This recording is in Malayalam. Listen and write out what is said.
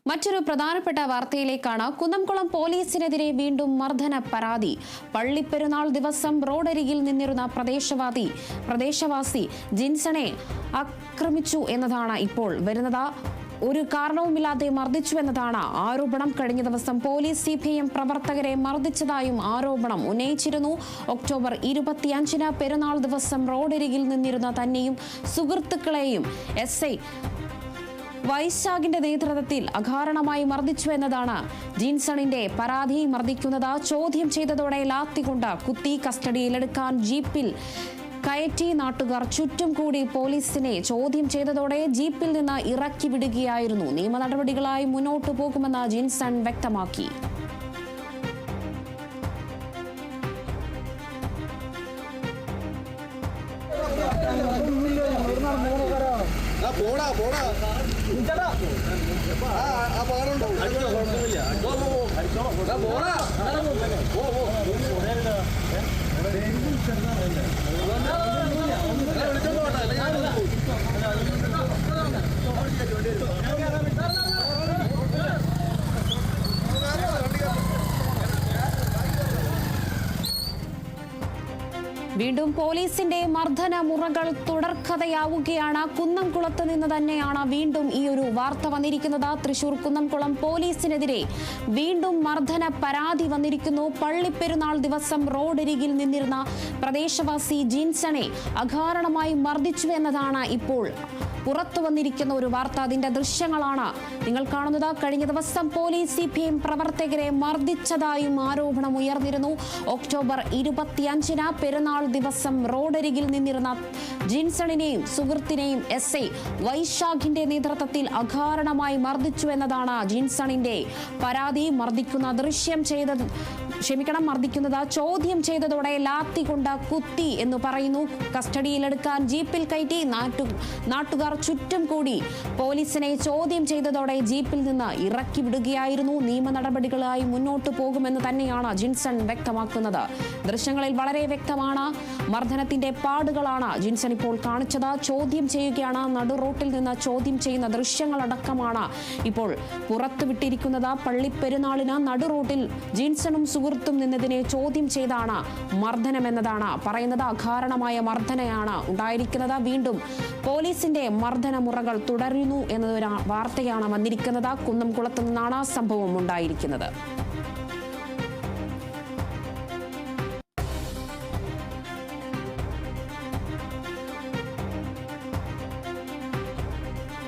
മറ്റൊരു പ്രധാനപ്പെട്ട വാർത്തയിലേക്കാണ്. കുന്നംകുളം പോലീസിനെതിരെ വീണ്ടും മർദ്ദന പരാതി. പള്ളിപ്പെരുന്നാൾ ദിവസം റോഡരികിൽ നിന്നിരുന്ന പ്രദേശവാസി ജിൻസണെ ആക്രമിച്ചു എന്നതാണ് ഇപ്പോൾ വരുന്നത്. ഒരു കാരണവുമില്ലാതെ മർദ്ദിച്ചു എന്നതാണ് ആരോപണം. കഴിഞ്ഞ ദിവസം പോലീസ് CPM പ്രവർത്തകരെ മർദ്ദിച്ചതായും ആരോപണം ഉന്നയിച്ചിരുന്നു. ഒക്ടോബർ 25-ന് പെരുന്നാൾ ദിവസം റോഡരികിൽ നിന്നിരുന്ന തന്നെയും സുഹൃത്തുക്കളെയും SI വൈശാഖിന്റെ നേതൃത്വത്തിൽ അകാരണമായി മർദ്ദിച്ചു എന്നതാണ് ജിൻസണിന്റെ പരാതി. മർദ്ദിക്കുന്നത് ചോദ്യം ചെയ്തതോടെ ലാത്തികൊണ്ട് കുത്തി കസ്റ്റഡിയിലെടുക്കാൻ ജീപ്പിൽ കയറ്റി. നാട്ടുകാർ ചുറ്റും കൂടി പോലീസിനെ ചോദ്യം ചെയ്തതോടെ ജീപ്പിൽ നിന്ന് ഇറക്കി വിടുകയായിരുന്നു. നിയമ നടപടികളായി മുന്നോട്ടു പോകുമെന്ന് ജിൻസൺ വ്യക്തമാക്കി. വീണ്ടും പോലീസിന്റെ മർദ്ദന മുറകൾ തുടർക്കഥയാവുകയാണ്. കുന്നംകുളത്ത് നിന്ന് തന്നെയാണ് വീണ്ടും ഈ ഒരു വാർത്ത വന്നിരിക്കുന്നത്. തൃശൂർ കുന്നംകുളം പോലീസിനെതിരെ വീണ്ടും മർദ്ദന പരാതി വന്നിരിക്കുന്നു. പള്ളിപ്പെരുന്നാൾ ദിവസം റോഡരികിൽ നിന്നിരുന്ന പ്രദേശവാസി ജിൻസണെ അകാരണമായി മർദ്ദിച്ചു എന്നതാണ് ഇപ്പോൾ പുറത്തു വന്നിരിക്കുന്ന ഒരു വാർത്ത. അതിന്റെ ദൃശ്യങ്ങളാണ് നിങ്ങൾ കാണുന്നത്. കഴിഞ്ഞ ദിവസം പോലീസ് CPM പ്രവർത്തകരെ മർദ്ദിച്ചതായും ആരോപണം ഉയർന്നിരുന്നു. ഒക്ടോബർ 25-ന് പെരുന്നാൾ ദിവസം റോഡരികിൽ നിന്നിരുന്ന ജിൻസണിനെയും സുഹൃത്തിനെയും SI വൈശാഖിന്റെ നേതൃത്വത്തിൽ അകാരണമായി മർദ്ദിച്ചു എന്നതാണ് ജിൻസണിന്റെ പരാതി. മർദ്ദിക്കുന്നത് ചോദ്യം ചെയ്തതോടെ ലാത്തി കൊണ്ട് കുത്തി എന്ന് പറയുന്നു. കസ്റ്റഡിയിലെടുക്കാൻ ജീപ്പിൽ കയറ്റി. നാട്ടുകാർ ചുറ്റും കൂടി പോലീസിനെ ചോദ്യം ചെയ്തതോടെ ജീപ്പിൽ നിന്ന് ഇറക്കി വിടുകയായിരുന്നു. നിയമ നടപടികളായി മുന്നോട്ടു പോകുമെന്ന് തന്നെയാണ് ജിൻസൺ വ്യക്തമാക്കുന്നത്. ദൃശ്യങ്ങളിൽ വളരെ വ്യക്തമാണ്. മർദ്ദനത്തിന്റെ പാടുകളാണ് ജിൻസൺ ഇപ്പോൾ കാണിച്ചത്. ചോദ്യം ചെയ്യുകയാണ്. നടു റോട്ടിൽ നിന്ന് ചോദ്യം ചെയ്യുന്ന ദൃശ്യങ്ങളടക്കമാണ് ഇപ്പോൾ പുറത്തുവിട്ടിരിക്കുന്നത്. പള്ളിപ്പെരുന്നാളിന് നടു റോട്ടിൽ ജിൻസണും സുഹൃത്തും നിന്നതിനെ ചോദ്യം ചെയ്താണ് മർദ്ദനമെന്നതാണ് പറയുന്നത്. അകാരണമായ മർദ്ദനയാണ് ഉണ്ടായിരിക്കുന്നത്. വീണ്ടും പോലീസിന്റെ മർദ്ദന മുറകൾ തുടരുന്നു എന്നതൊരു വാർത്തയാണ് വന്നിരിക്കുന്നത്. കുന്നംകുളത്ത് നിന്നാണ് സംഭവം ഉണ്ടായിരിക്കുന്നത്.